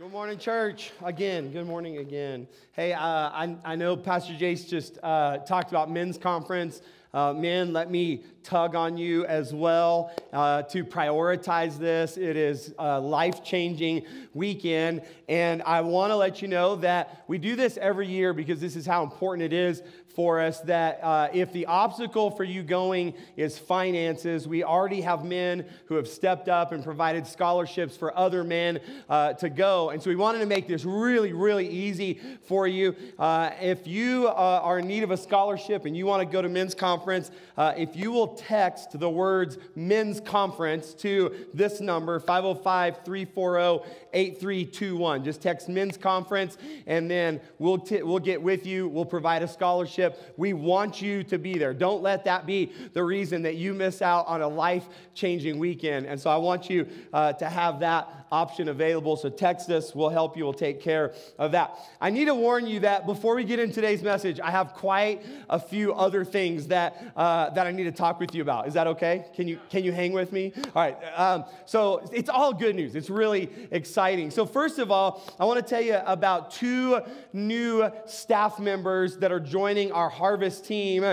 Good morning, church. Again, good morning again. Hey, I know Pastor Jace just talked about men's conference. Men, let me tug on you as well to prioritize this. It is a life-changing weekend, and I want to let you know that we do this every year because this is how important it is for us that if the obstacle for you going is finances, we already have men who have stepped up and provided scholarships for other men to go. And so we wanted to make this really, really easy for you. If you are in need of a scholarship and you want to go to men's conference, if you will text the words men's conference to this number, 505-340-8321. Just text men's conference, and then we'll get with you. We'll provide a scholarship. We want you to be there. Don't let that be the reason that you miss out on a life-changing weekend. And so I want you to have that option available. So text us. We'll help you. We'll take care of that. I need to warn you that before we get into today's message, I have quite a few other things that I need to talk with you about. Is that okay? Can you hang with me? All right. So it's all good news. It's really exciting. So first of all, I want to tell you about two new staff members that are joining our Harvest team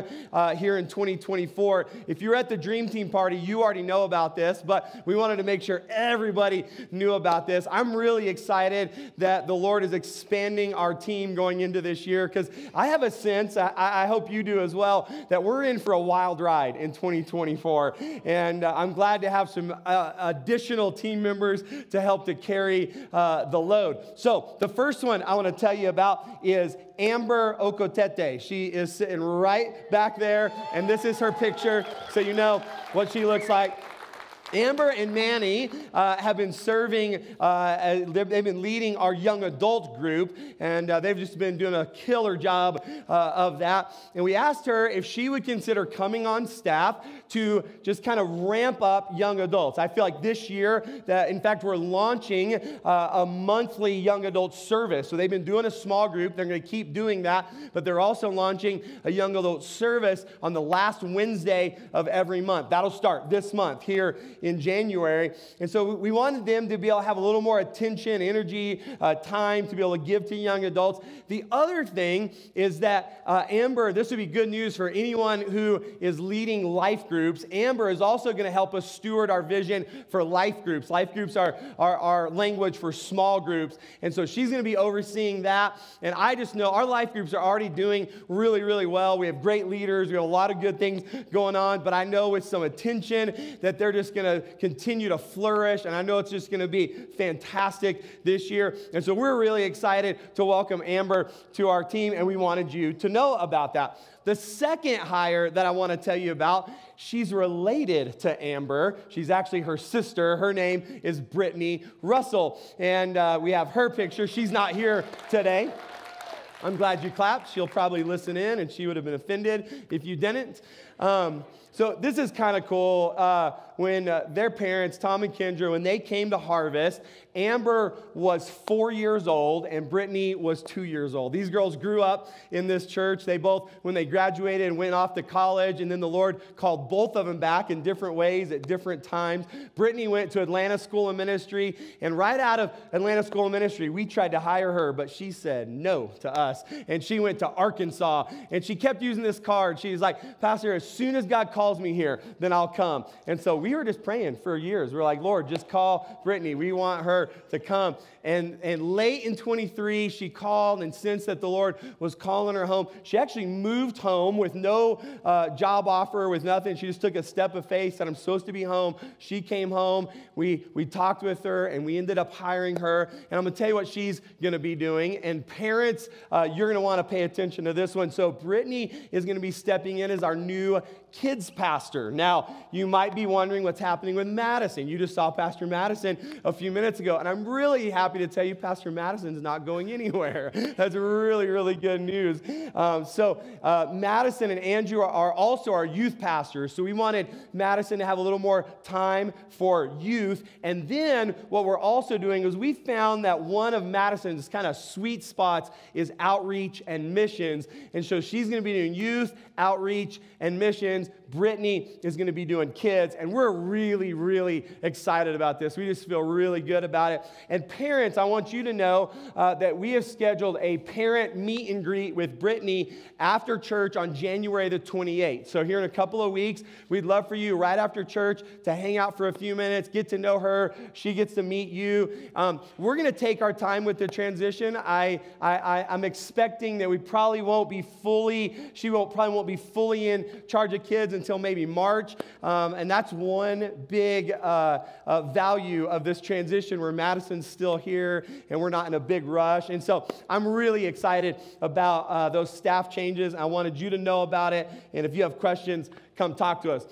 here in 2024. If you're at the Dream Team party, you already know about this, but we wanted to make sure everybody knew about this. I'm really excited that the Lord is expanding our team going into this year because I have a sense, I hope you do as well, that we're in for a wild ride in 2024. And I'm glad to have some additional team members to help to carry the load. So the first one I want to tell you about is Amber Okotete. She is sitting right back there, and this is her picture, so you know what she looks like. Amber and Manny have been serving, they've been leading our young adult group, and they've just been doing a killer job of that. And we asked her if she would consider coming on staff to just kind of ramp up young adults. I feel like this year, that in fact, we're launching a monthly young adult service. So they've been doing a small group. They're going to keep doing that, but they're also launching a young adult service on the last Wednesday of every month. That'll start this month here in January. And so we wanted them to be able to have a little more attention, energy, time to be able to give to young adults. The other thing is that Amber, this would be good news for anyone who is leading life groups. Amber is also going to help us steward our vision for life groups. Life groups are our language for small groups. And so she's going to be overseeing that. And I just know our life groups are already doing really, really well. We have great leaders. We have a lot of good things going on. But I know with some attention that they're just going to continue to flourish, and I know it's just going to be fantastic this year. And so we're really excited to welcome Amber to our team, and we wanted you to know about that. The second hire that I want to tell you about, she's related to Amber. She's actually her sister. Her name is Brittany Russell, and we have her picture. She's not here today. I'm glad you clapped. She'll probably listen in, and she would have been offended if you didn't. So this is kind of cool. When their parents, Tom and Kendra, when they came to Harvest, Amber was 4 years old and Brittany was 2 years old. These girls grew up in this church. They both, when they graduated and went off to college, and then the Lord called both of them back in different ways at different times. Brittany went to Atlanta School of Ministry, and right out of Atlanta School of Ministry, we tried to hire her, but she said no to us. And she went to Arkansas, and she kept using this card. She's like, Pastor, as soon as God calls me here, then I'll come. And so we were just praying for years. We're like, Lord, just call Brittany. We want her to come. And late in 23, she called and sensed that the Lord was calling her home. She actually moved home with no job offer, with nothing. She just took a step of faith, said, I'm supposed to be home. She came home. We talked with her, and we ended up hiring her. And I'm going to tell you what she's going to be doing. And parents, you're going to want to pay attention to this one. So Brittany is going to be stepping in as our new kids pastor. Now, you might be wondering what's happening with Madison. You just saw Pastor Madison a few minutes ago, and I'm really happy to tell you Pastor Madison's not going anywhere. That's really, really good news. So Madison and Andrew are also our youth pastors, so we wanted Madison to have a little more time for youth. And then what we're also doing is we found that one of Madison's kind of sweet spots is outreach and missions, and so she's going to be doing youth, outreach, and missions. transitions. Brittany is going to be doing kids, and we're really, really excited about this. We just feel really good about it. And parents, I want you to know that we have scheduled a parent meet and greet with Brittany after church on January the 28th. So here in a couple of weeks, we'd love for you right after church to hang out for a few minutes, get to know her. She gets to meet you. We're going to take our time with the transition. I'm expecting that we probably won't be fully, probably won't be fully in charge of kids until maybe March. And that's one big value of this transition where Madison's still here and we're not in a big rush. And so I'm really excited about those staff changes. I wanted you to know about it. And if you have questions, come talk to us.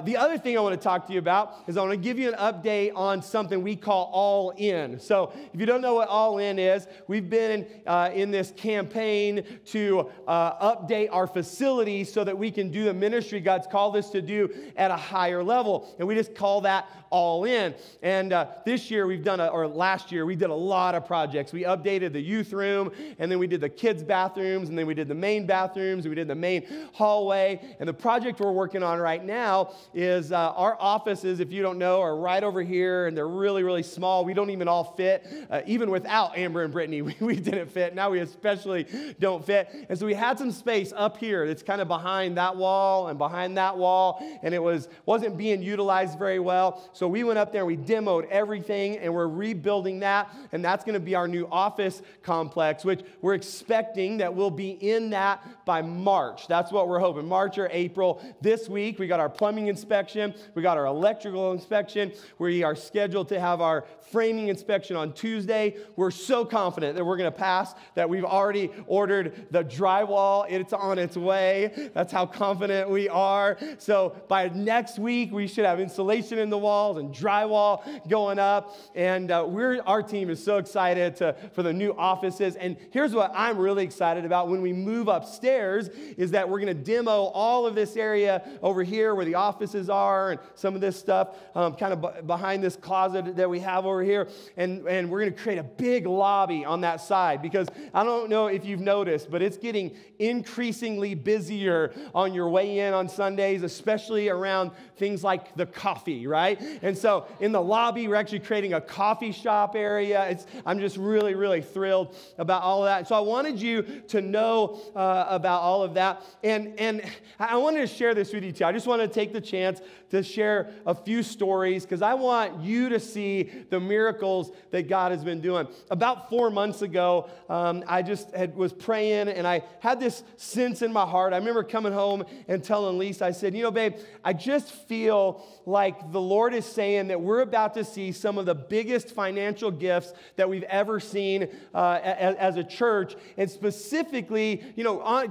The other thing I want to talk to you about is I want to give you an update on something we call All In. So if you don't know what All In is, we've been in this campaign to update our facilities so that we can do the ministry God's called us to do at a higher level. And we just call that All In. And this year last year, we did a lot of projects. We updated the youth room, and then we did the kids' bathrooms, and then we did the main bathrooms, and we did the main hallway. And the project we're working on right now is our offices, if you don't know, are right over here, and they're really, really small. We don't even all fit. Even without Amber and Brittany, we didn't fit. Now we especially don't fit. And so we had some space up here that's kind of behind that wall and behind that wall, and it wasn't being utilized very well. So we went up there and we demoed everything, and we're rebuilding that, and that's going to be our new office complex, which we're expecting that we'll be in that by March. That's what we're hoping, March or April. This week, we got our plumbing inspection. We got our electrical inspection. We are scheduled to have our framing inspection on Tuesday. We're so confident that we're going to pass that we've already ordered the drywall. It's on its way. That's how confident we are. So by next week, we should have insulation in the walls and drywall going up. And our team is so excited for the new offices. And here's what I'm really excited about when we move upstairs is that we're going to demo all of this area over here where the offices are and some of this stuff kind of behind this closet that we have over here. And we're going to create a big lobby on that side because I don't know if you've noticed, but it's getting increasingly busier on your way in on Sundays, especially around things like the coffee, right? And so in the lobby, we're actually creating a coffee shop area. I'm just really, really thrilled about all of that. So I wanted you to know about all of that. And I wanted to share this with you too. I just want to take the chance to share a few stories because I want you to see the miracles that God has been doing. About 4 months ago, I just was praying and I had this sense in my heart. I remember coming home and telling Lisa, I said, babe, I just feel like the Lord is saying that we're about to see some of the biggest financial gifts that we've ever seen as a church. And specifically,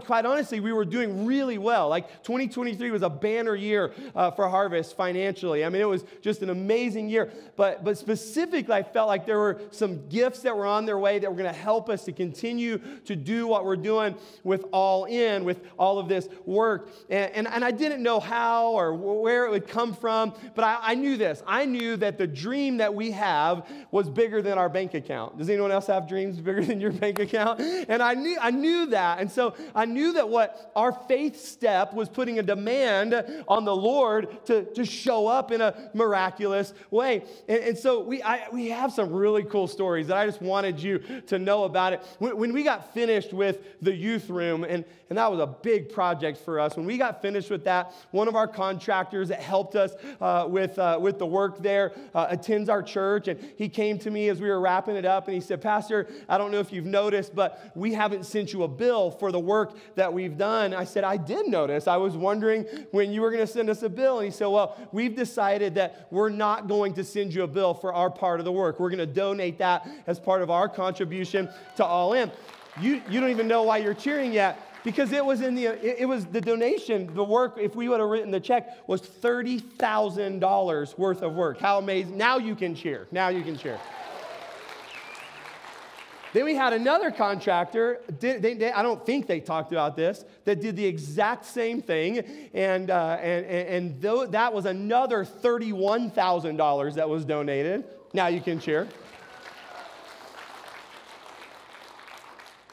quite honestly, we were doing really well. Like 2023 was a banner year for Harvest financially. I mean, it was just an amazing year. But specifically, I felt like there were some gifts that were on their way that were going to help us to continue to do what we're doing with All In, with all of this work. And I didn't know how or where it would come from, but I knew this. I knew that the dream that we have was bigger than our bank account. Does anyone else have dreams bigger than your bank account? And I knew that. And so I knew that what our faith step was putting a demand on the Lord to show up in a miraculous way. And so we have some really cool stories that I just wanted you to know about it. When we got finished with the youth room, and that was a big project for us. When we got finished with that, one of our contractors that helped us with the work there attends our church, and he came to me as we were wrapping it up, and he said, Pastor, I don't know if you've noticed, but we haven't sent you a bill for the work that we've done. I said, I did notice. I was wondering when you were going to send us a bill. And he said, well, we've decided that we're not going to send you a bill for our part of the work. We're going to donate that as part of our contribution to All In. You don't even know why you're cheering yet. Because it was the donation, the work, if we would have written the check, was $30,000 worth of work. How amazing. Now you can cheer. Now you can cheer. Then we had another contractor, I don't think they talked about this, that did the exact same thing. And though that was another $31,000 that was donated. Now you can cheer.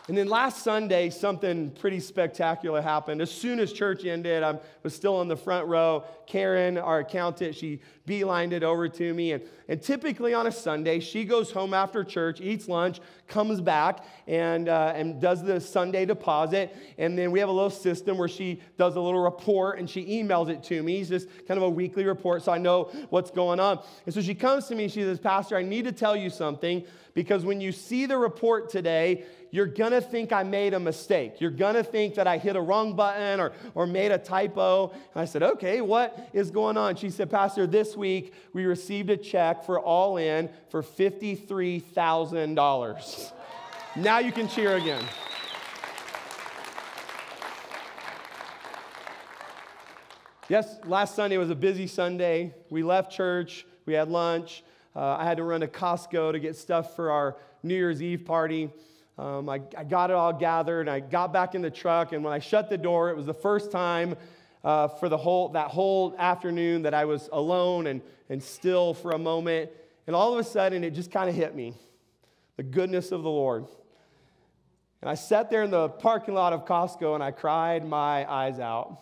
And then last Sunday, something pretty spectacular happened. As soon as church ended, I was still in the front row. Karen, our accountant, she beelined it over to me. And typically on a Sunday, she goes home after church, eats lunch, comes back, and does the Sunday deposit. And then we have a little system where she does a little report, and she emails it to me. It's just kind of a weekly report, so I know what's going on. And so she comes to me, she says, Pastor, I need to tell you something, because when you see the report today, you're going to think I made a mistake. You're going to think that I hit a wrong button or made a typo. And I said, okay, what is going on? She said, Pastor, this week we received a check for all in for $53,000. Now you can cheer again. Yes, last Sunday was a busy Sunday. We left church. We had lunch. I had to run to Costco to get stuff for our New Year's Eve party. I got it all gathered. I got back in the truck, and when I shut the door, it was the first time for that whole afternoon that I was alone and still for a moment. And all of a sudden, it just kind of hit me, the goodness of the Lord. And I sat there in the parking lot of Costco, and I cried my eyes out.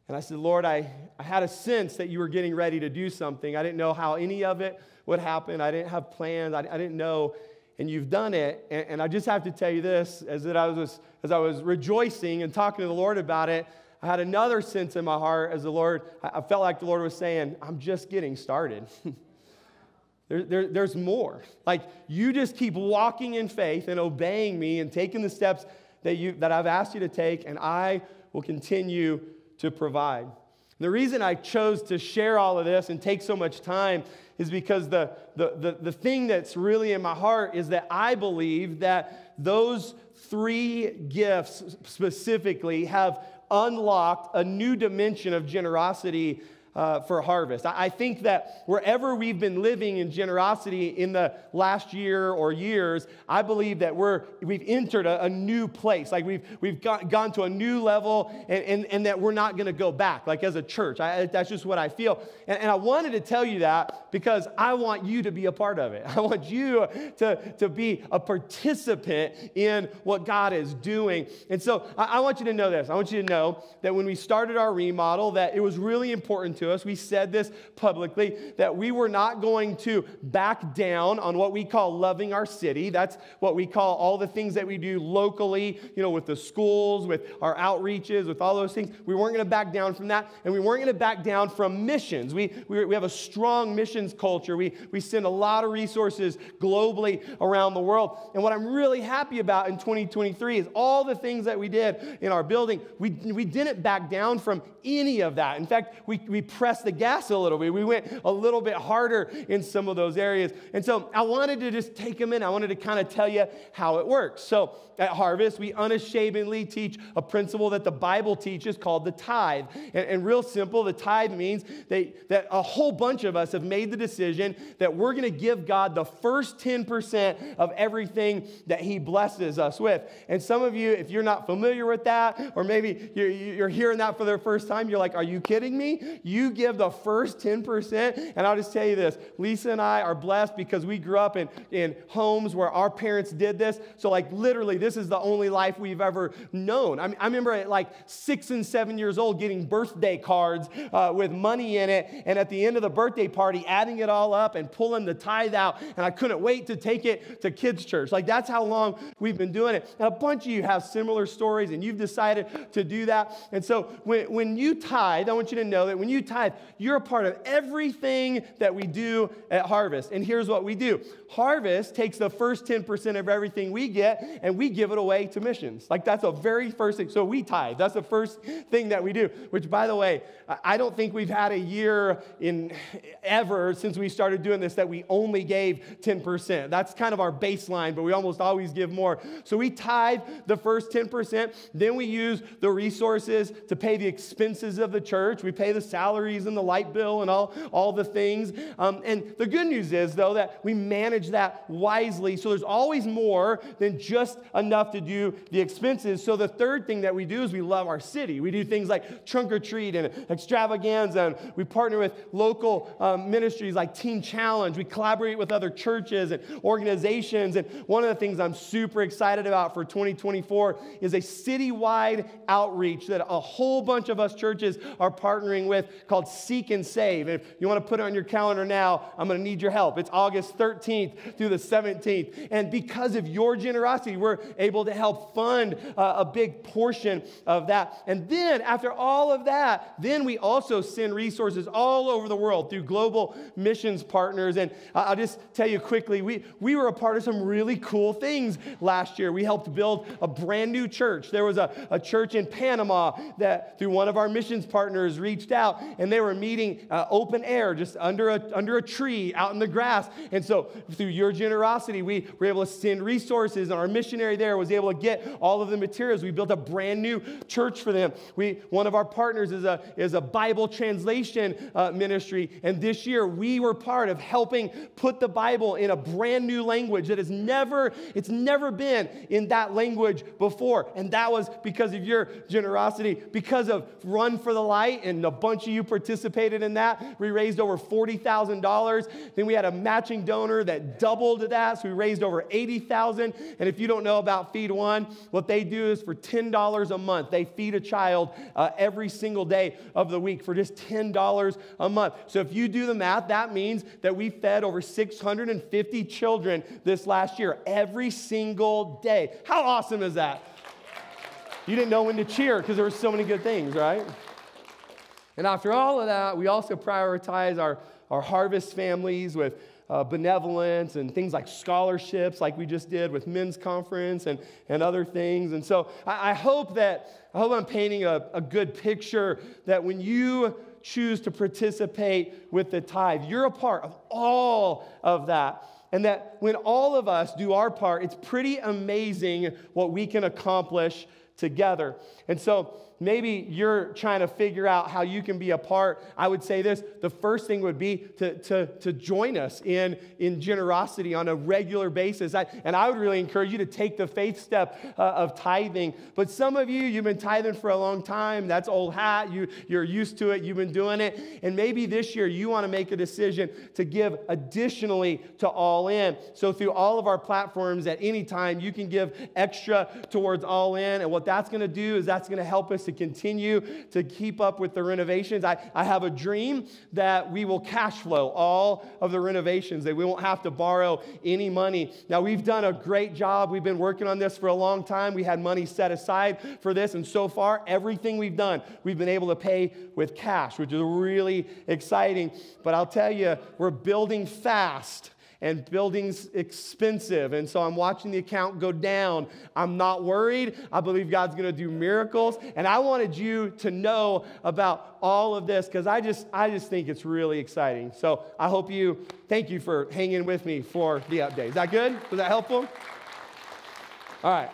And I said, Lord, I had a sense that you were getting ready to do something. I didn't know how any of it would happen. I didn't have plans. I didn't know. And you've done it. And I just have to tell you this, as I was rejoicing and talking to the Lord about it, I had another sense in my heart as I felt like the Lord was saying, I'm just getting started. There's more. Like, you just keep walking in faith and obeying me and taking the steps that I've asked you to take, and I will continue to provide. The reason I chose to share all of this and take so much time is because the thing that's really in my heart is that I believe that those three gifts specifically have unlocked a new dimension of generosity for Harvest. I think that wherever we've been living in generosity in the last year or years, I believe that we've entered a new place. Like we've gone to a new level, and that we're not going to go back. Like as a church, that's just what I feel. And I wanted to tell you that because I want you to be a part of it. I want you to be a participant in what God is doing. And so I want you to know this. I want you to know that when we started our remodel, that it was really important to us. We said this publicly, that we were not going to back down on what we call loving our city. That's what we call all the things that we do locally, with the schools, with our outreaches, with all those things. We weren't going to back down from that, and we weren't going to back down from missions. We have a strong missions culture. We send a lot of resources globally around the world. And what I'm really happy about in 2023 is all the things that we did in our building. We didn't back down from any of that. In fact, we pressed the gas a little bit. We went a little bit harder in some of those areas. And so I wanted to just take them in. I wanted to kind of tell you how it works. So at Harvest, we unashamedly teach a principle that the Bible teaches called the tithe. And real simple, the tithe means that a whole bunch of us have made the decision that we're going to give God the first 10% of everything that He blesses us with. And some of you, if you're not familiar with that, or maybe you're hearing that for the first time, you're like, are you kidding me? You give the first 10%? And I'll just tell you this, Lisa and I are blessed because we grew up in homes where our parents did this. So like literally, this is the only life we've ever known. I remember at like 6 and 7 years old getting birthday cards with money in it, and at the end of the birthday party, adding it all up and pulling the tithe out, and I couldn't wait to take it to kids' church. Like that's how long we've been doing it. And a bunch of you have similar stories, and you've decided to do that. And so when you tithe, I want you to know that when you tithe, you're a part of everything that we do at Harvest. And here's what we do. Harvest takes the first 10% of everything we get, and we give it away to missions. Like that's the very first thing. So we tithe. That's the first thing that we do, which by the way, I don't think we've had a year ever since we started doing this that we only gave 10%. That's kind of our baseline, but we almost always give more. So we tithe the first 10%. Then we use the resources to pay the expenses of the church. We pay the salaries salaries and the light bill and all the things. And the good news is, though, that we manage that wisely. So there's always more than just enough to do the expenses. So the third thing that we do is we love our city. We do things like trunk or treat and extravaganza. And we partner with local ministries like Teen Challenge. We collaborate with other churches and organizations. And one of the things I'm super excited about for 2024 is a citywide outreach that a whole bunch of us churches are partnering with called Seek and Save. And if you want to put it on your calendar now, I'm going to need your help. It's August 13th through the 17th. And because of your generosity, we're able to help fund a big portion of that. And then after all of that, then we also send resources all over the world through global missions partners. And I'll just tell you quickly, we were a part of some really cool things last year. We helped build a brand new church. There was a church in Panama that through one of our missions partners reached out, and they were meeting open air just under a tree out in the grass. And so through your generosity, we were able to send resources, and our missionary there was able to get all of the materials. We built a brand new church for them. One of our partners is a Bible translation ministry, and this year we were part of helping put the Bible in a brand new language that it's never been in that language before. And that was because of your generosity, because of Run for the Light, and a bunch of you participated in that. We raised over $40,000. Then we had a matching donor that doubled that, so we raised over $80,000. And if you don't know about Feed One, what they do is for $10 a month, they feed a child every single day of the week for just $10 a month. So if you do the math, that means that we fed over 650 children this last year, every single day. How awesome is that? You didn't know when to cheer because there were so many good things, right? And after all of that, we also prioritize our Harvest families with benevolence and things like scholarships, like we just did with men's conference and other things. And so I hope I'm painting a good picture that when you choose to participate with the tithe, you're a part of all of that. And that when all of us do our part, it's pretty amazing what we can accomplish together. And so maybe you're trying to figure out how you can be a part. I would say this: the first thing would be to join us in generosity on a regular basis. And I would really encourage you to take the faith step of tithing. But some of you've been tithing for a long time. That's old hat. You're used to it. You've been doing it. And maybe this year you want to make a decision to give additionally to All In. So through all of our platforms at any time, you can give extra towards All In. And what that's going to do is that's going to help us to continue to keep up with the renovations. I have a dream that we will cash flow all of the renovations, that we won't have to borrow any money. Now, we've done a great job. We've been working on this for a long time. We had money set aside for this, and so far, everything we've done, we've been able to pay with cash, which is really exciting. But I'll tell you, we're building fast. And building's expensive. And so I'm watching the account go down. I'm not worried. I believe God's going to do miracles. And I wanted you to know about all of this because I just think it's really exciting. So thank you for hanging with me for the update. Is that good? Was that helpful? All right.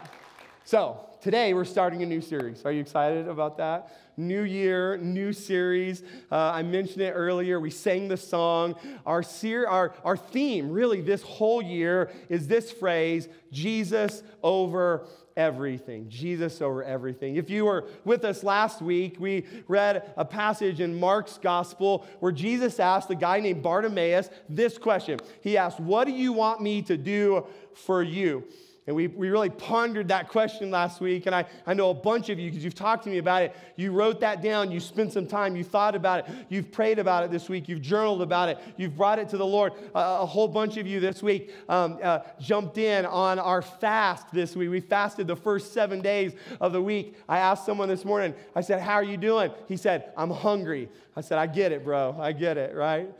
So today we're starting a new series. Are you excited about that? New year, new series. I mentioned it earlier. We sang the song. Our theme, really, this whole year is this phrase: Jesus over everything. Jesus over everything. If you were with us last week, we read a passage in Mark's gospel where Jesus asked a guy named Bartimaeus this question. He asked, "What do you want me to do for you?" And we really pondered that question last week. And I know a bunch of you, because you've talked to me about it, you wrote that down, you spent some time, you thought about it, you've prayed about it this week, you've journaled about it, you've brought it to the Lord. A whole bunch of you this week jumped in on our fast this week. We fasted the first 7 days of the week. I asked someone this morning, I said, "How are you doing?" He said, "I'm hungry." I said, "I get it, bro. I get it," right?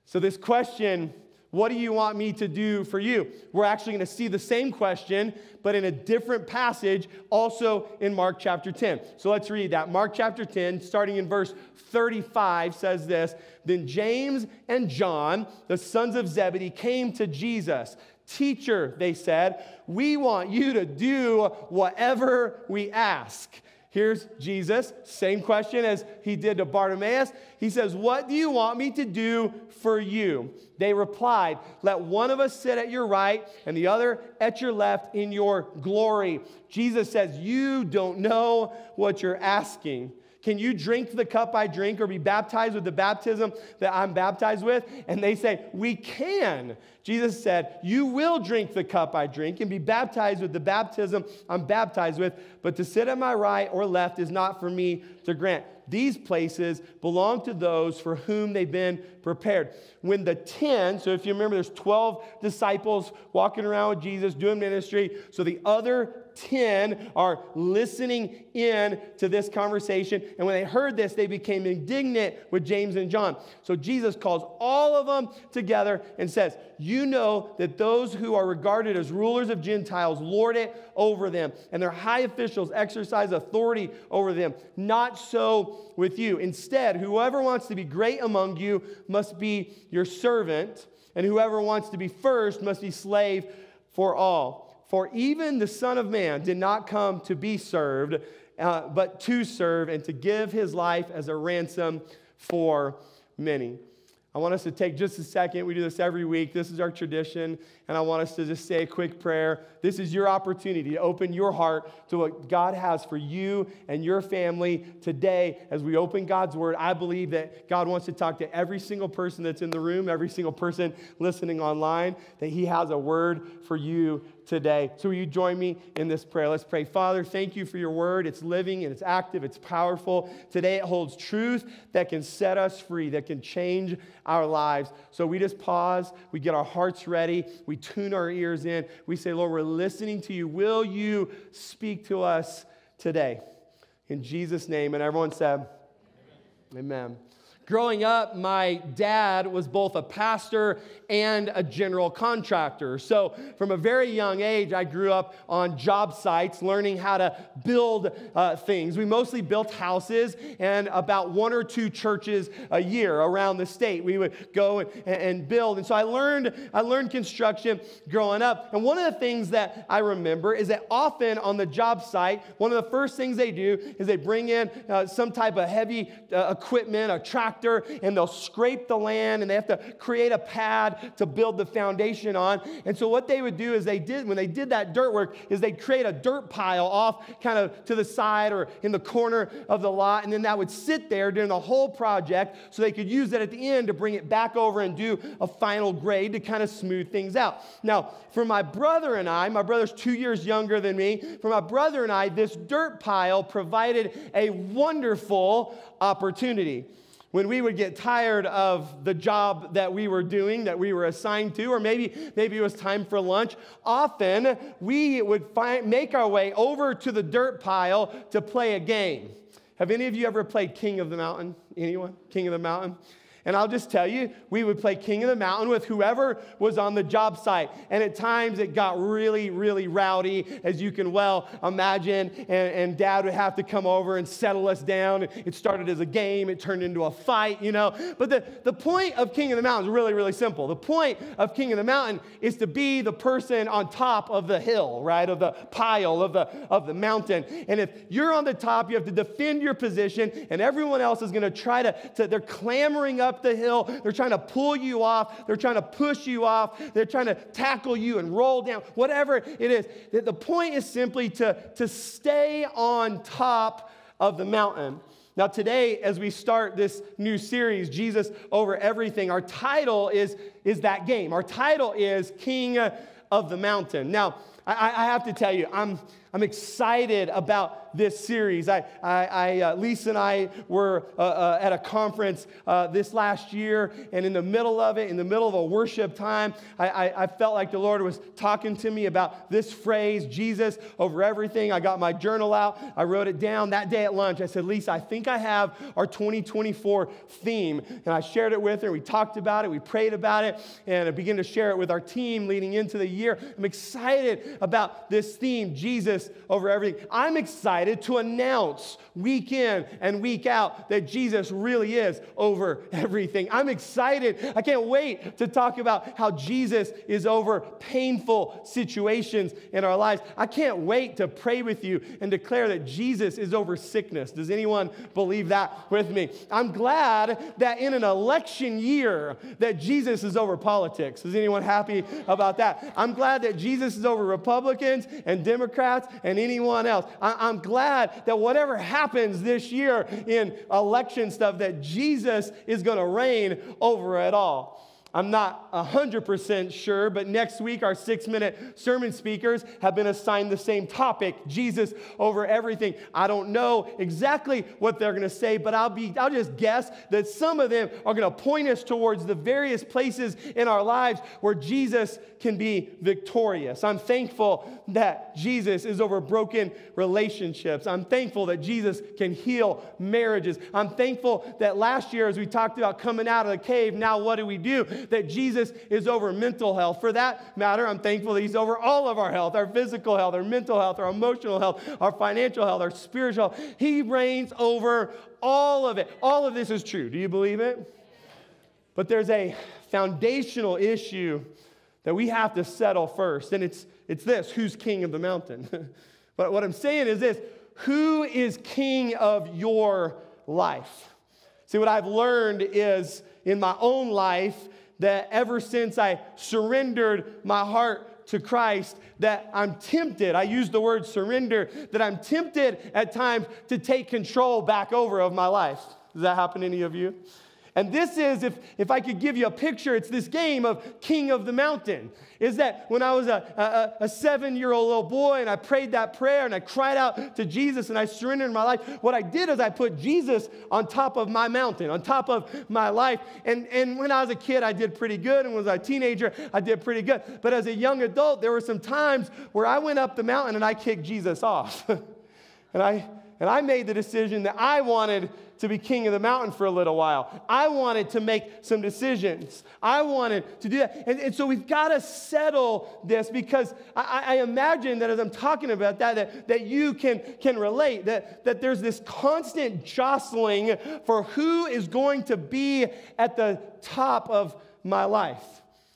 So this question, what do you want me to do for you? We're actually going to see the same question, but in a different passage, also in Mark chapter 10. So let's read that. Mark chapter 10, starting in verse 35, says this: "Then James and John, the sons of Zebedee, came to Jesus. 'Teacher,' they said, 'we want you to do whatever we ask.' Here's Jesus, same question as he did to Bartimaeus. He says, what do you want me to do for you? They replied, let one of us sit at your right and the other at your left in your glory. Jesus says, you don't know what you're asking. Can you drink the cup I drink or be baptized with the baptism that I'm baptized with? And they say, we can. Jesus said, you will drink the cup I drink and be baptized with the baptism I'm baptized with, but to sit at my right or left is not for me to grant. These places belong to those for whom they've been prepared. When the 10, so if you remember, there's 12 disciples walking around with Jesus doing ministry. So the other 10 are listening in to this conversation. And when they heard this, they became indignant with James and John. So Jesus calls all of them together and says, you know that those who are regarded as rulers of Gentiles lord it over them, and their high officials exercise authority over them. Not so with you. Instead, whoever wants to be great among you must be your servant, and whoever wants to be first must be slave for all. For even the Son of Man did not come to be served, but to serve and to give his life as a ransom for many. I want us to take just a second. We do this every week. This is our tradition. And I want us to just say a quick prayer. This is your opportunity to open your heart to what God has for you and your family today. As we open God's word, I believe that God wants to talk to every single person that's in the room, every single person listening online, that he has a word for you today. So will you join me in this prayer? Let's pray. Father, thank you for your word. It's living and it's active. It's powerful. Today it holds truth that can set us free, that can change our lives. So we just pause. We get our hearts ready. We tune our ears in. We say, Lord, we're listening to you. Will you speak to us today? In Jesus' name. And everyone said, Amen. Growing up, my dad was both a pastor and a general contractor. So from a very young age, I grew up on job sites learning how to build things. We mostly built houses and about 1 or 2 churches a year around the state. We would go and build. And so I learned construction growing up. And one of the things that I remember is that often on the job site, one of the first things they do is they bring in some type of heavy equipment, a tractor, and they'll scrape the land, and they have to create a pad to build the foundation on. And so what they would do is when they did that dirt work, is they'd create a dirt pile off kind of to the side or in the corner of the lot, and then that would sit there during the whole project so they could use it at the end to bring it back over and do a final grade to kind of smooth things out. Now, for my brother and I, my brother's 2 years younger than me, for my brother and I, this dirt pile provided a wonderful opportunity. When we would get tired of the job that we were doing, that we were assigned to, or maybe it was time for lunch, often we would make our way over to the dirt pile to play a game. Have any of you ever played King of the Mountain? Anyone? King of the Mountain? And I'll just tell you, we would play King of the Mountain with whoever was on the job site. And at times it got really, really rowdy, as you can well imagine. And Dad would have to come over and settle us down. It started as a game. It turned into a fight, you know. But the point of King of the Mountain is really, really simple. The point of King of the Mountain is to be the person on top of the hill, right, of the pile, of the mountain. And if you're on the top, you have to defend your position, and everyone else is going to try to they're clamoring up the hill. They're trying to pull you off. They're trying to push you off. They're trying to tackle you and roll down, whatever it is. The point is simply to stay on top of the mountain. Now today, as we start this new series, Jesus Over Everything, our title is that game. Our title is King of the Mountain. Now, I have to tell you, I'm excited about this series. Lisa and I were at a conference this last year, and in the middle of it, in the middle of a worship time, I felt like the Lord was talking to me about this phrase, Jesus over everything. I got my journal out. I wrote it down that day at lunch. I said, Lisa, I think I have our 2024 theme. And I shared it with her. We talked about it. We prayed about it. And I began to share it with our team leading into the year. I'm excited about this theme, Jesus over everything. I'm excited to announce week in and week out that Jesus really is over everything. I'm excited. I can't wait to talk about how Jesus is over painful situations in our lives. I can't wait to pray with you and declare that Jesus is over sickness. Does anyone believe that with me? I'm glad that in an election year that Jesus is over politics. Is anyone happy about that? I'm glad that Jesus is over Republicans and Democrats and anyone else. I'm glad that whatever happens this year in election stuff, that Jesus is going to reign over it all. I'm not 100% sure, but next week our 6-minute sermon speakers have been assigned the same topic, Jesus over everything. I don't know exactly what they're going to say, but I'll just guess that some of them are going to point us towards the various places in our lives where Jesus can be victorious. I'm thankful that Jesus is over broken relationships. I'm thankful that Jesus can heal marriages. I'm thankful that last year, as we talked about coming out of the cave, now what do? That Jesus is over mental health. For that matter, I'm thankful that he's over all of our health, our physical health, our mental health, our emotional health, our financial health, our spiritual health. He reigns over all of it. All of this is true. Do you believe it? But there's a foundational issue that we have to settle first, and it's this: who's king of the mountain? But what I'm saying is this: who is king of your life? See, what I've learned is in my own life that ever since I surrendered my heart to Christ, that I'm tempted, I use the word surrender, that I'm tempted at times to take control back over of my life. Does that happen to any of you? And this is, if I could give you a picture, it's this game of King of the Mountain. Is that when I was a 7-year-old little boy and I prayed that prayer and I cried out to Jesus and I surrendered my life, what I did is I put Jesus on top of my mountain, on top of my life. And when I was a kid, I did pretty good. And when I was a teenager, I did pretty good. But as a young adult, there were some times where I went up the mountain and I kicked Jesus off. and I made the decision that I wanted to be king of the mountain for a little while. I wanted to make some decisions. I wanted to do that. And so we've got to settle this, because I imagine that as I'm talking about that you can relate, that there's this constant jostling for who is going to be at the top of my life.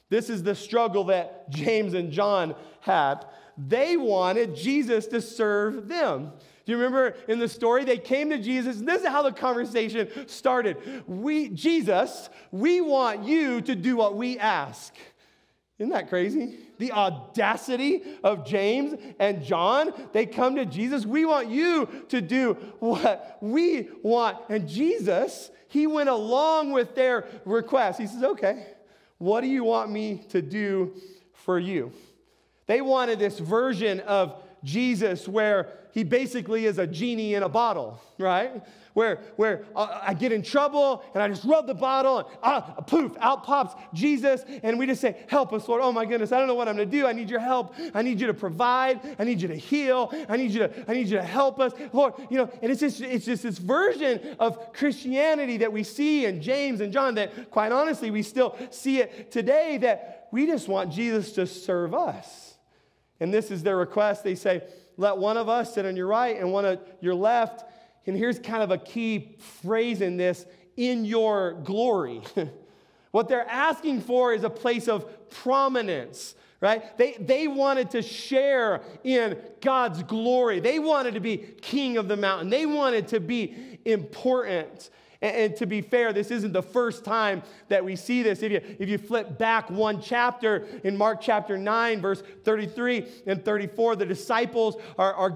This is the struggle that James and John had. They wanted Jesus to serve them. Do you remember in the story? They came to Jesus, and this is how the conversation started. Jesus, we want you to do what we ask. Isn't that crazy? The audacity of James and John. They come to Jesus. We want you to do what we want. And Jesus, he went along with their request. He says, okay, what do you want me to do for you? They wanted this version of Jesus where he basically is a genie in a bottle, right? Where I get in trouble and I just rub the bottle and poof, out pops Jesus, and we just say, help us, Lord. Oh my goodness, I don't know what I'm going to do. I need your help. I need you to provide. I need you to heal. I need you to help us, Lord. And it's just this version of Christianity that we see in James and John, that quite honestly we still see it today, that we just want Jesus to serve us. And this is their request. They say, let one of us sit on your right and one on your left. And here's kind of a key phrase in this: in your glory. What they're asking for is a place of prominence, right? They wanted to share in God's glory. They wanted to be king of the mountain. They wanted to be important. And to be fair, this isn't the first time that we see this. If you flip back one chapter in Mark chapter 9, verse 33 and 34, the disciples are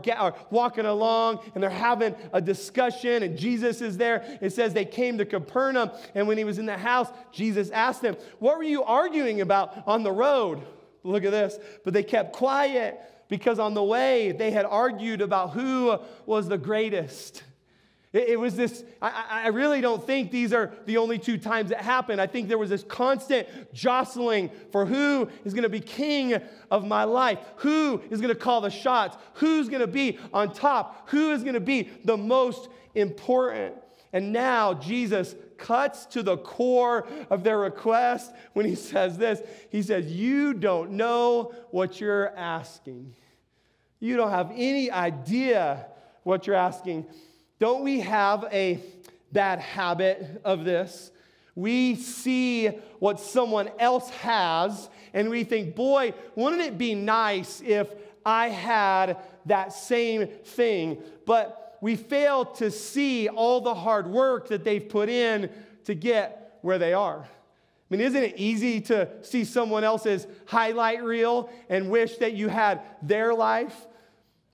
walking along and they're having a discussion, and Jesus is there. It says they came to Capernaum, and when he was in the house, Jesus asked them, what were you arguing about on the road? Look at this. But they kept quiet, because on the way they had argued about who was the greatest. It was this, I really don't think these are the only two times it happened. I think there was this constant jostling for who is going to be king of my life, who is going to call the shots, who's going to be on top, who is going to be the most important. And now Jesus cuts to the core of their request when he says this. He says, you don't know what you're asking. You don't have any idea what you're asking. Don't we have a bad habit of this? We see what someone else has, and we think, boy, wouldn't it be nice if I had that same thing? But we fail to see all the hard work that they've put in to get where they are. I mean, isn't it easy to see someone else's highlight reel and wish that you had their life?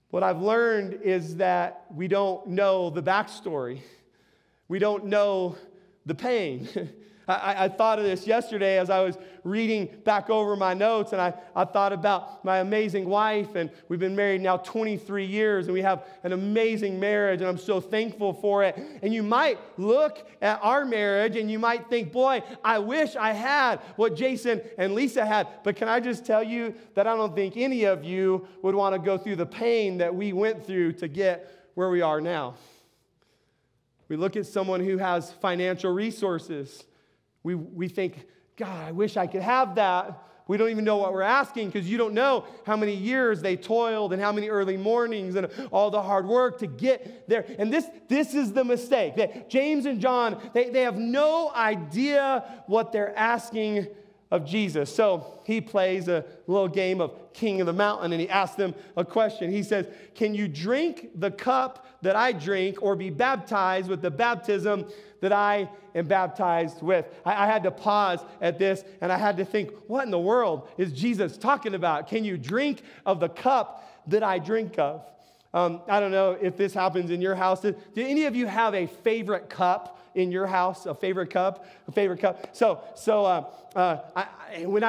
What I've learned is that we don't know the backstory. We don't know the pain. I thought of this yesterday as I was reading back over my notes, and I thought about my amazing wife, and we've been married now 23 years, and we have an amazing marriage, and I'm so thankful for it. And you might look at our marriage, and you might think, boy, I wish I had what Jason and Lisa had. But can I just tell you that I don't think any of you would want to go through the pain that we went through to get where we are now. We look at someone who has financial resources. We think, God, I wish I could have that. We don't even know what we're asking because you don't know how many years they toiled and how many early mornings and all the hard work to get there. And this is the mistake. That James and John, they have no idea what they're asking of Jesus. So he plays a little game of King of the Mountain, and he asks them a question. He says, can you drink the cup that I drink or be baptized with the baptism that I am baptized with? I had to pause at this, and I had to think, what in the world is Jesus talking about? Can you drink of the cup that I drink of? I don't know if this happens in your house. Do any of you have a favorite cup in your house? A favorite cup? A favorite cup? When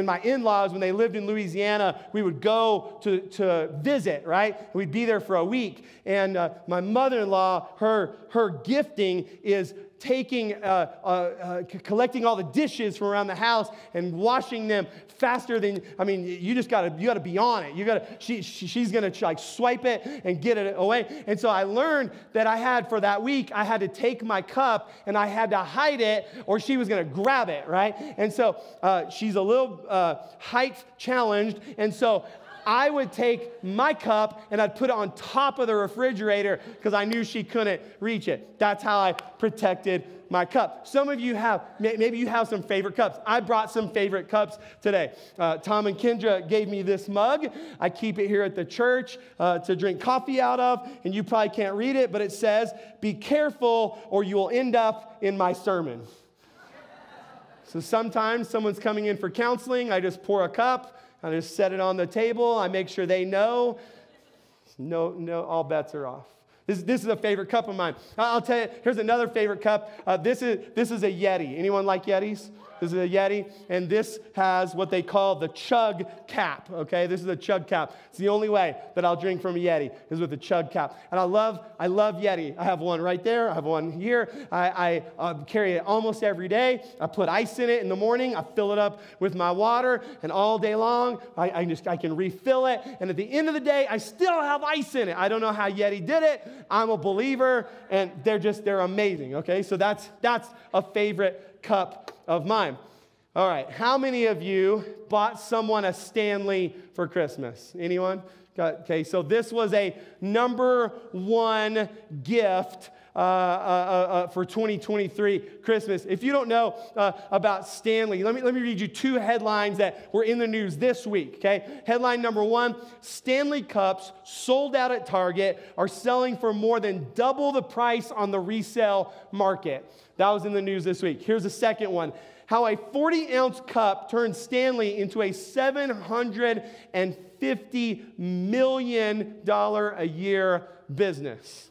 my in-laws, when they lived in Louisiana, we would go to visit, right? We'd be there for a week. And my mother-in-law, her gifting is collecting all the dishes from around the house and washing them faster than, you gotta be on it. She's gonna like swipe it and get it away. And so I learned that for that week, I had to take my cup and I had to hide it or she was gonna grab it, right? And so she's a little height challenged. And so I would take my cup and I'd put it on top of the refrigerator because I knew she couldn't reach it. That's how I protected my cup. Some of you maybe you have some favorite cups. I brought some favorite cups today. Tom and Kendra gave me this mug. I keep it here at the church to drink coffee out of, and you probably can't read it, but it says, be careful or you will end up in my sermon. So sometimes someone's coming in for counseling, I just pour a cup, I just set it on the table. I make sure they know. No, all bets are off. This is a favorite cup of mine. I'll tell you, here's another favorite cup. This is a Yeti. Anyone like Yetis? This is a Yeti, and this has what they call the chug cap, okay? This is a chug cap. It's the only way that I'll drink from a Yeti is with a chug cap. And I love Yeti. I have one right there. I have one here. I carry it almost every day. I put ice in it in the morning. I fill it up with my water, and all day long, I can refill it. And at the end of the day, I still have ice in it. I don't know how Yeti did it. I'm a believer, and they're amazing, okay? So that's a favorite cup of mine. All right, how many of you bought someone a Stanley for Christmas? Anyone? Okay, so this was a number one gift for 2023 Christmas. If you don't know about Stanley, let me read you two headlines that were in the news this week, okay? Headline number one, Stanley Cups sold out at Target are selling for more than double the price on the resale market. That was in the news this week. Here's the second one. How a 40-ounce cup turned Stanley into a $750 million a year business.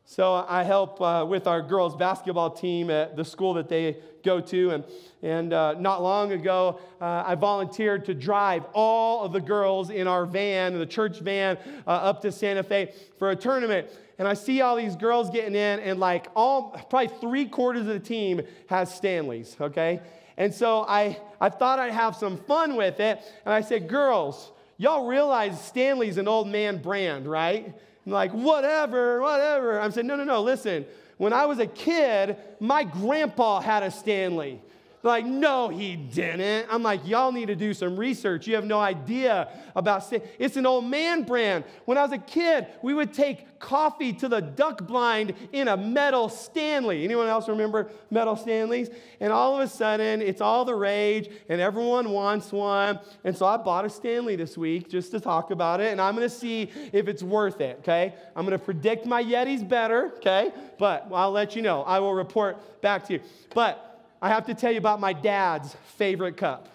So I help with our girls' basketball team at the school that they go to. And not long ago, I volunteered to drive all of the girls in our van, the church van, up to Santa Fe for a tournament. And I see all these girls getting in, and probably 3/4 of the team has Stanleys, okay? And so I thought I'd have some fun with it. And I said, girls, y'all realize Stanley's an old man brand, right? I'm like, whatever. I said, no, listen. When I was a kid, my grandpa had a Stanley. Like, no, he didn't. I'm like, y'all need to do some research. You have no idea about Stanley. It's an old man brand. When I was a kid, we would take coffee to the duck blind in a metal Stanley. Anyone else remember metal Stanleys? And all of a sudden, it's all the rage, and everyone wants one. And so I bought a Stanley this week just to talk about it, and I'm going to see if it's worth it, okay? I'm going to predict my Yeti's better, okay? But I'll let you know. I will report back to you. But I have to tell you about my dad's favorite cup.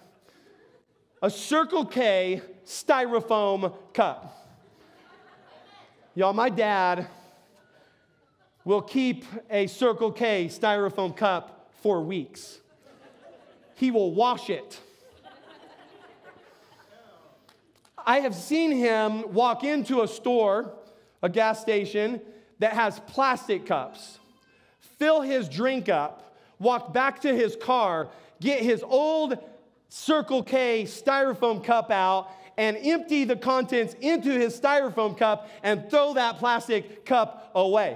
A Circle K styrofoam cup. Y'all, my dad will keep a Circle K styrofoam cup for weeks. He will wash it. I have seen him walk into a store, a gas station, that has plastic cups, fill his drink up, walk back to his car, get his old Circle K styrofoam cup out, and empty the contents into his styrofoam cup and throw that plastic cup away.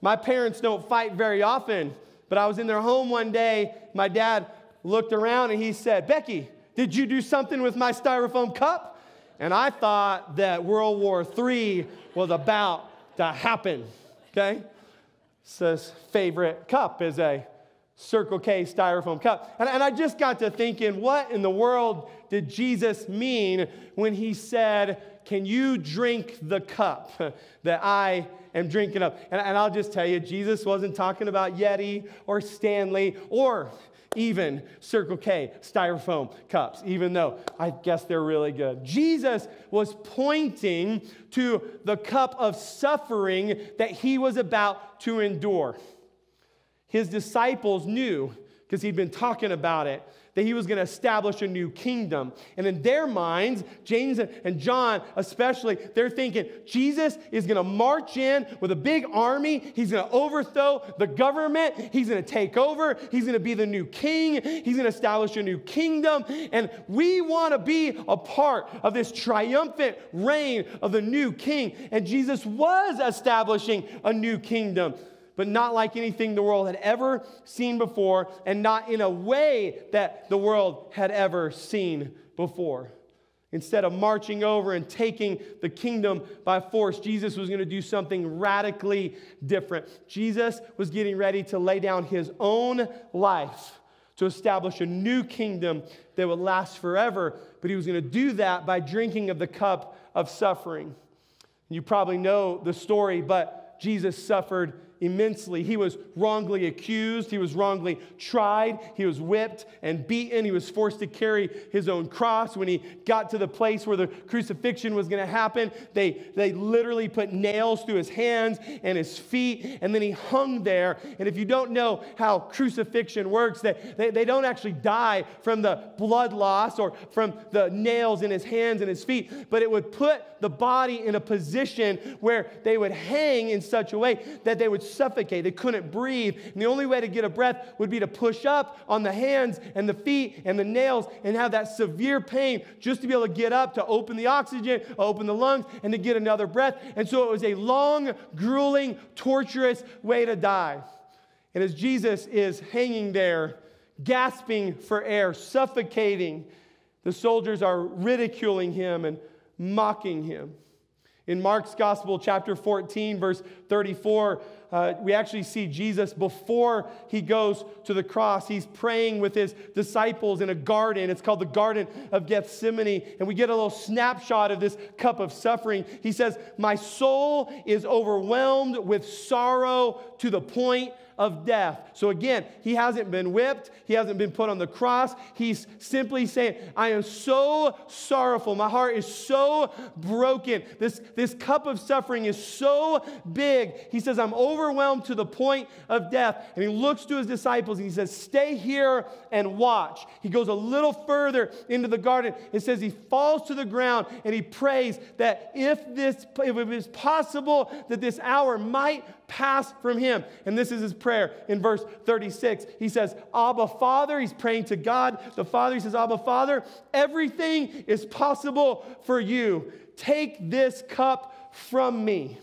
My parents don't fight very often, but I was in their home one day. My dad looked around and he said, "Becky, did you do something with my styrofoam cup?" And I thought that World War III was about to happen, okay? So his favorite cup is a Circle K styrofoam cup. And I just got to thinking, what in the world did Jesus mean when he said, "Can you drink the cup that I am drinking of?" And I'll just tell you, Jesus wasn't talking about Yeti or Stanley or even Circle K styrofoam cups, even though I guess they're really good. Jesus was pointing to the cup of suffering that he was about to endure. His disciples knew, because he'd been talking about it, that he was going to establish a new kingdom. And in their minds, James and John especially, they're thinking Jesus is going to march in with a big army. He's going to overthrow the government. He's going to take over. He's going to be the new king. He's going to establish a new kingdom. And we want to be a part of this triumphant reign of the new king. And Jesus was establishing a new kingdom, but not like anything the world had ever seen before, and not in a way that the world had ever seen before. Instead of marching over and taking the kingdom by force, Jesus was going to do something radically different. Jesus was getting ready to lay down his own life to establish a new kingdom that would last forever, but he was going to do that by drinking of the cup of suffering. You probably know the story, but Jesus suffered immensely. He was wrongly accused. He was wrongly tried. He was whipped and beaten. He was forced to carry his own cross. When he got to the place where the crucifixion was going to happen, they literally put nails through his hands and his feet, and then he hung there. And if you don't know how crucifixion works, they don't actually die from the blood loss or from the nails in his hands and his feet, but it would put the body in a position where they would hang in such a way that they would suffocate. They couldn't breathe. And the only way to get a breath would be to push up on the hands and the feet and the nails and have that severe pain just to be able to get up, to open the oxygen, open the lungs, and to get another breath. And so it was a long, grueling, torturous way to die. And as Jesus is hanging there, gasping for air, suffocating, the soldiers are ridiculing him and mocking him. In Mark's Gospel, chapter 14, verse 34, we actually see Jesus before he goes to the cross. He's praying with his disciples in a garden. It's called the Garden of Gethsemane. And we get a little snapshot of this cup of suffering. He says, "My soul is overwhelmed with sorrow to the point of death." So again, he hasn't been whipped. He hasn't been put on the cross. He's simply saying, "I am so sorrowful. My heart is so broken. This cup of suffering is so big." He says, "I'm overwhelmed to the point of death." And he looks to his disciples and he says, "Stay here and watch." He goes a little further into the garden. It says he falls to the ground and he prays that if it is possible that this hour might pass from him. And this is his prayer in verse 36. He says, "Abba, Father," he's praying to God, the Father. He says, "Abba, Father, everything is possible for you. Take this cup from me.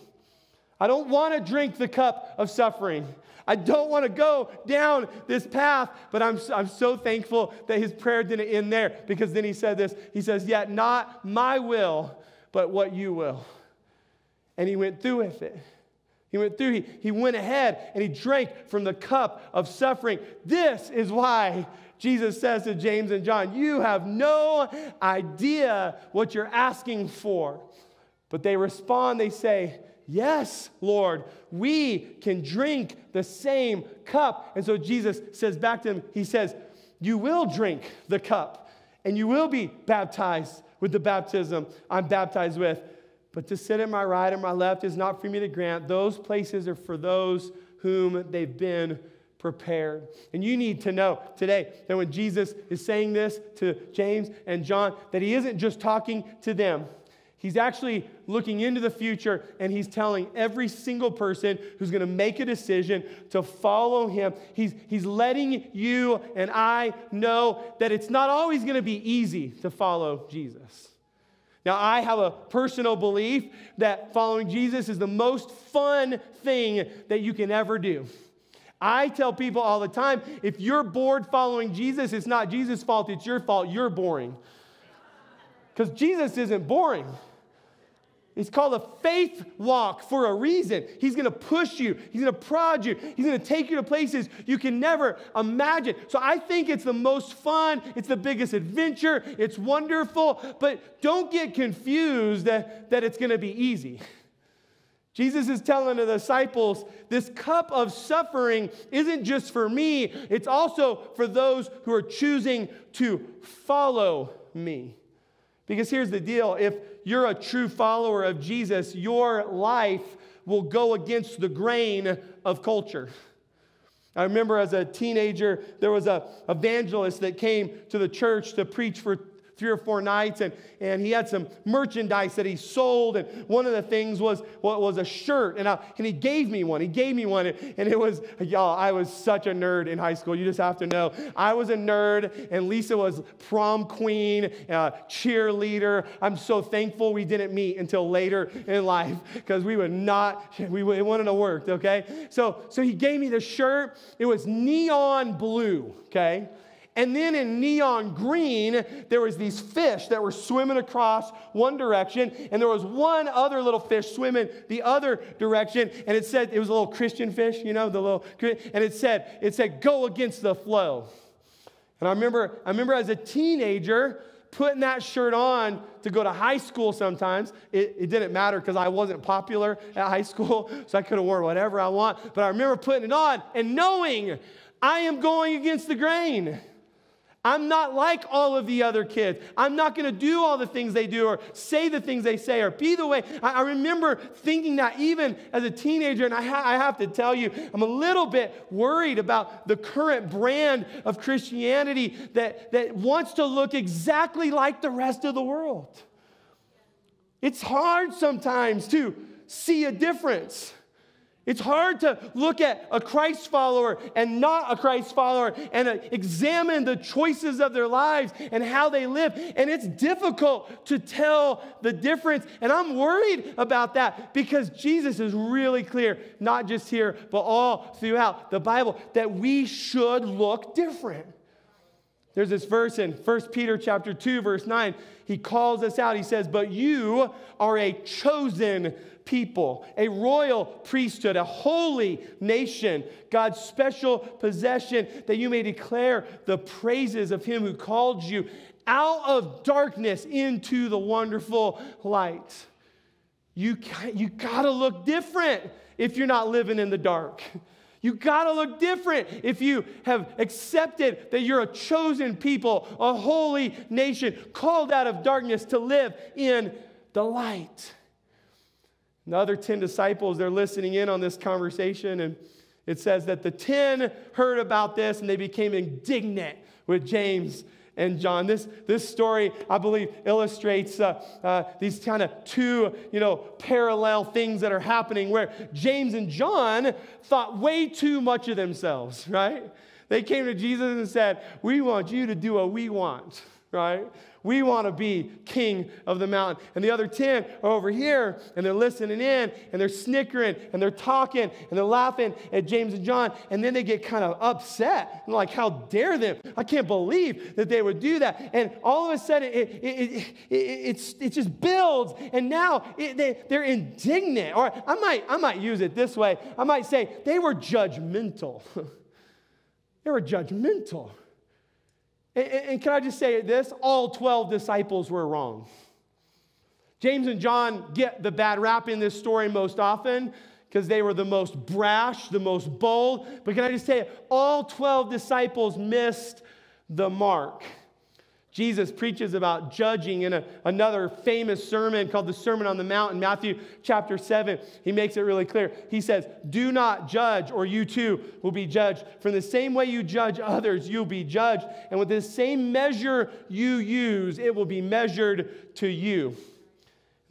I don't want to drink the cup of suffering. I don't want to go down this path, but I'm so thankful that his prayer didn't end there, because then he said this. He says, yet not my will, but what you will. And he went through with it. He went through, he went ahead and he drank from the cup of suffering. This is why Jesus says to James and John, you have no idea what you're asking for. But they respond, they say, yes, Lord, we can drink the same cup. And so Jesus says back to them, he says, you will drink the cup and you will be baptized with the baptism I'm baptized with. But to sit at my right and my left is not for me to grant. Those places are for those whom they've been prepared. And you need to know today that when Jesus is saying this to James and John, that he isn't just talking to them. He's actually looking into the future, and he's telling every single person who's going to make a decision to follow him. He's letting you and I know that it's not always going to be easy to follow Jesus. Now, I have a personal belief that following Jesus is the most fun thing that you can ever do. I tell people all the time, if you're bored following Jesus, it's not Jesus' fault, it's your fault. You're boring. Because Jesus isn't boring. It's called a faith walk for a reason. He's going to push you. He's going to prod you. He's going to take you to places you can never imagine. So I think it's the most fun. It's the biggest adventure. It's wonderful. But don't get confused that it's going to be easy. Jesus is telling the disciples, this cup of suffering isn't just for me. It's also for those who are choosing to follow me. Because here's the deal. If you're a true follower of Jesus, your life will go against the grain of culture. I remember as a teenager, there was an evangelist that came to the church to preach for 3 or 4 nights, and he had some merchandise that he sold, and one of the things was a shirt, and he gave me one. And it was, y'all, I was such a nerd in high school. You just have to know. I was a nerd, and Lisa was prom queen, cheerleader. I'm so thankful we didn't meet until later in life, because it wouldn't have worked, okay? So he gave me the shirt. It was neon blue, okay? And then in neon green, there was these fish that were swimming across one direction, and there was one other little fish swimming the other direction, and it said, it was a little Christian fish, and it said, go against the flow. And I remember as a teenager putting that shirt on to go to high school sometimes. It didn't matter because I wasn't popular at high school, so I could have worn whatever I want. But I remember putting it on and knowing I am going against the grain. I'm not like all of the other kids. I'm not going to do all the things they do or say the things they say or be the way. I remember thinking that even as a teenager, and I have to tell you, I'm a little bit worried about the current brand of Christianity that wants to look exactly like the rest of the world. It's hard sometimes to see a difference. It's hard to look at a Christ follower and not a Christ follower and examine the choices of their lives and how they live. And it's difficult to tell the difference. And I'm worried about that because Jesus is really clear, not just here, but all throughout the Bible, that we should look different. There's this verse in 1 Peter chapter 2, verse 9. He calls us out. He says, but you are a chosen people, a royal priesthood, a holy nation, God's special possession, that you may declare the praises of him who called you out of darkness into the wonderful light. You got to look different if you're not living in the dark. You got to look different if you have accepted that you're a chosen people, a holy nation, called out of darkness to live in the light. The other 10 disciples, they're listening in on this conversation, and it says that the 10 heard about this, and they became indignant with James and John. This story, I believe, illustrates these kind of two, parallel things that are happening where James and John thought way too much of themselves, right? They came to Jesus and said, we want you to do what we want. right? We want to be king of the mountain. And the other 10 are over here, and they're listening in, and they're snickering, and they're talking, and they're laughing at James and John, and then they get kind of upset. And like, how dare them? I can't believe that they would do that. And all of a sudden, it just builds, and now they're indignant. Or I might use it this way. I might say they were judgmental. They were judgmental. And can I just say this? All 12 disciples were wrong. James and John get the bad rap in this story most often because they were the most brash, the most bold. But can I just say, all 12 disciples missed the mark. Jesus preaches about judging in another famous sermon called the Sermon on the Mount in Matthew chapter 7. He makes it really clear. He says, do not judge, or you too will be judged. From the same way you judge others, you'll be judged. And with the same measure you use, it will be measured to you.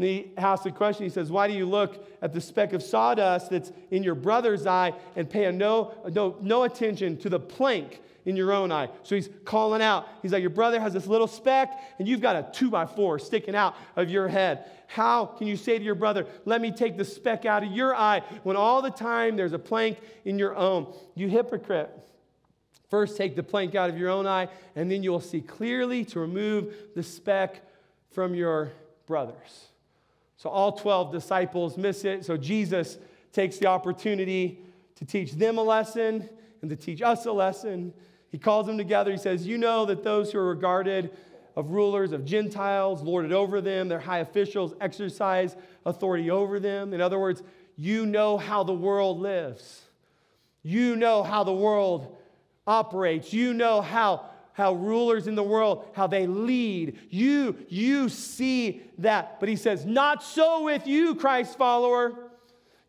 And he asks the question, he says, why do you look at the speck of sawdust that's in your brother's eye and pay no attention to the plank in your own eye? So he's calling out. He's like, your brother has this little speck, and you've got a 2x4 sticking out of your head. How can you say to your brother, let me take the speck out of your eye, when all the time there's a plank in your own? You hypocrite. First take the plank out of your own eye, and then you'll see clearly to remove the speck from your brother's. So all 12 disciples miss it. So Jesus takes the opportunity to teach them a lesson and to teach us a lesson. He calls them together. He says, you know that those who are regarded of rulers of Gentiles lord it over them. Their high officials exercise authority over them. In other words, you know how the world lives. You know how the world operates. You know how rulers in the world, how they lead. You see that. But he says, not so with you, Christ follower.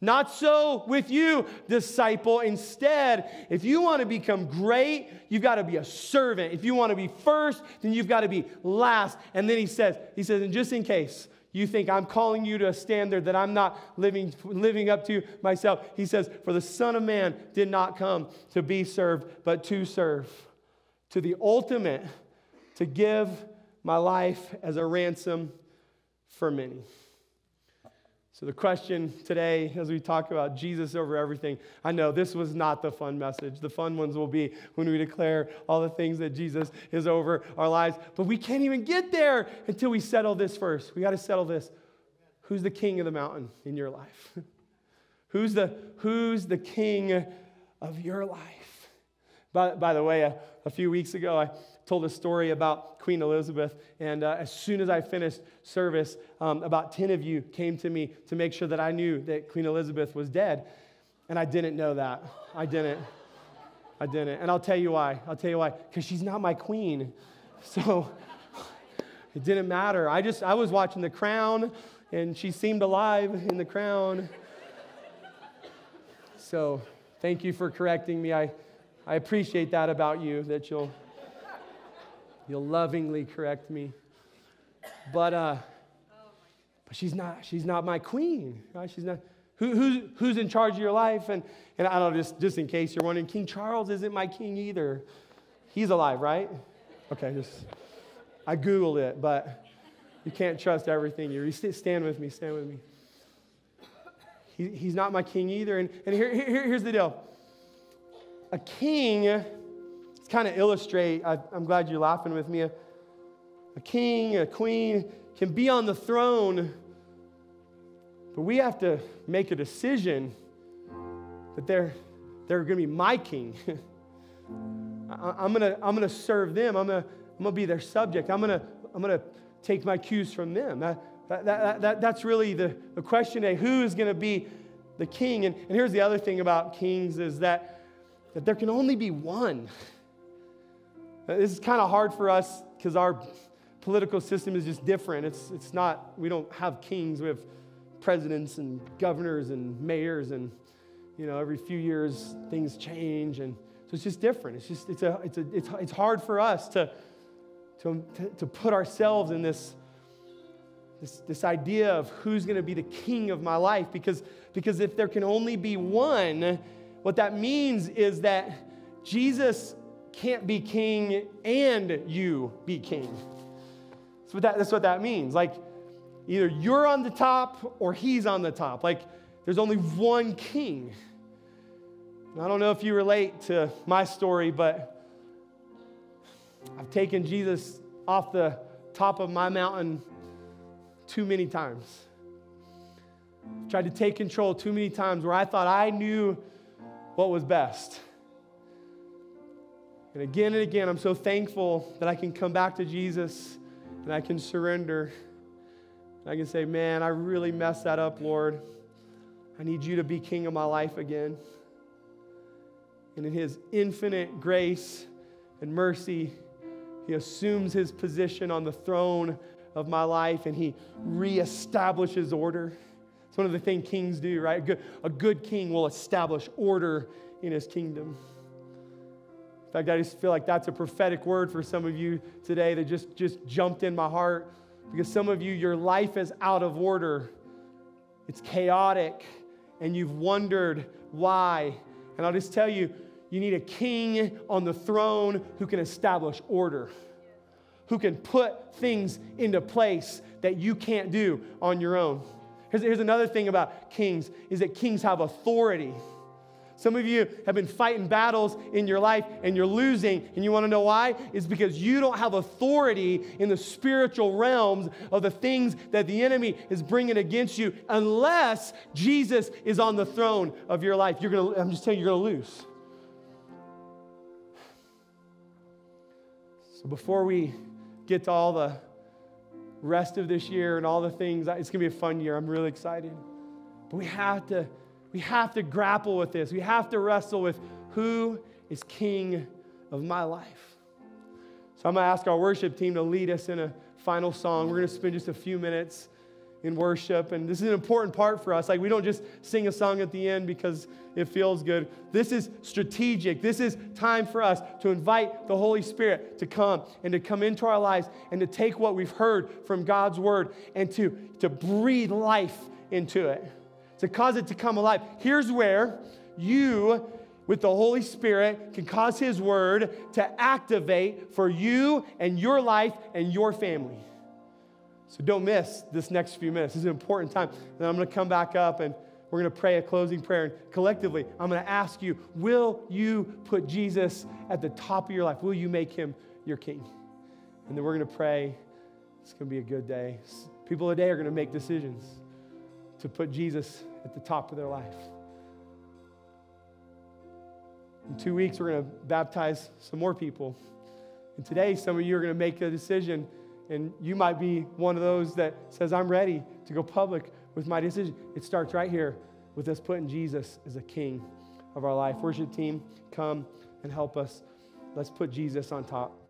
Not so with you, disciple. Instead, if you want to become great, you've got to be a servant. If you want to be first, then you've got to be last. And then he says, and just in case you think I'm calling you to a standard that I'm not living up to myself, he says, for the Son of Man did not come to be served, but to serve. To the ultimate, to give my life as a ransom for many. So the question today, as we talk about Jesus over everything, I know this was not the fun message. The fun ones will be when we declare all the things that Jesus is over our lives. But we can't even get there until we settle this first. We got to settle this. Who's the king of the mountain in your life? Who's the king of your life? By the way, a few weeks ago, I told a story about Queen Elizabeth, and as soon as I finished service, about 10 of you came to me to make sure that I knew that Queen Elizabeth was dead, and I didn't know that. I didn't, and I'll tell you why. Because she's not my queen, so it didn't matter. I was watching The Crown, and she seemed alive in The Crown. So thank you for correcting me. I appreciate that about you, that you'll lovingly correct me. But she's not my queen. Right? She's not. Who's in charge of your life? And I don't know, just in case you're wondering, King Charles isn't my king either. He's alive, right? Okay, I Googled it, but you can't trust everything. You stand with me. He's not my king either. And here's the deal. A king, to kind of illustrate, I'm glad you're laughing with me. A king, a queen can be on the throne, but we have to make a decision that they're going to be my king. I'm gonna serve them. I'm gonna be their subject. I'm gonna take my cues from them. That's really the question today. Who is going to be the king? And here's the other thing about kings is that there can only be one. This is kind of hard for us because our political system is just different. It's not, we don't have kings. We have presidents and governors and mayors, and every few years things change, and so it's just different. It's hard for us to put ourselves in this idea of who's going to be the king of my life, because if there can only be one, what that means is that Jesus can't be king and you be king. That's what that means. Like, either you're on the top or he's on the top. Like, there's only one king. And I don't know if you relate to my story, but I've taken Jesus off the top of my mountain too many times. Tried to take control too many times where I thought I knew what was best. And again, I'm so thankful that I can come back to Jesus and I can surrender. And I can say, man, I really messed that up, Lord. I need you to be king of my life again. And in his infinite grace and mercy, he assumes his position on the throne of my life and he reestablishes order. It's one of the things kings do, right? A good king will establish order in his kingdom. In fact, I just feel like that's a prophetic word for some of you today that just jumped in my heart. Because some of you, your life is out of order. It's chaotic, and you've wondered why. And I'll just tell you, you need a king on the throne who can establish order, who can put things into place that you can't do on your own. Here's another thing about kings, is that kings have authority. Some of you have been fighting battles in your life and you're losing, and you want to know why? It's because you don't have authority in the spiritual realms of the things that the enemy is bringing against you unless Jesus is on the throne of your life. I'm just telling you, you're going to lose. So before we get to all the rest of this year and all the things, it's going to be a fun year. I'm really excited. But we have to grapple with this. We have to wrestle with who is king of my life. So I'm going to ask our worship team to lead us in a final song. We're going to spend just a few minutes in worship. And this is an important part for us. Like, we don't just sing a song at the end because it feels good. This is strategic. This is time for us to invite the Holy Spirit to come and to come into our lives and to take what we've heard from God's word and to breathe life into it, to cause it to come alive. Here's where you, with the Holy Spirit, can cause his word to activate for you and your life and your family. So don't miss this next few minutes. This is an important time. Then I'm going to come back up and we're going to pray a closing prayer. And collectively, I'm going to ask you, will you put Jesus at the top of your life? Will you make him your king? And then we're going to pray. It's going to be a good day. People today are going to make decisions to put Jesus at the top of their life. In 2 weeks, we're going to baptize some more people. And today, some of you are going to make a decision. And you might be one of those that says, I'm ready to go public with my decision. It starts right here with us putting Jesus as a king of our life. Worship team, come and help us. Let's put Jesus on top.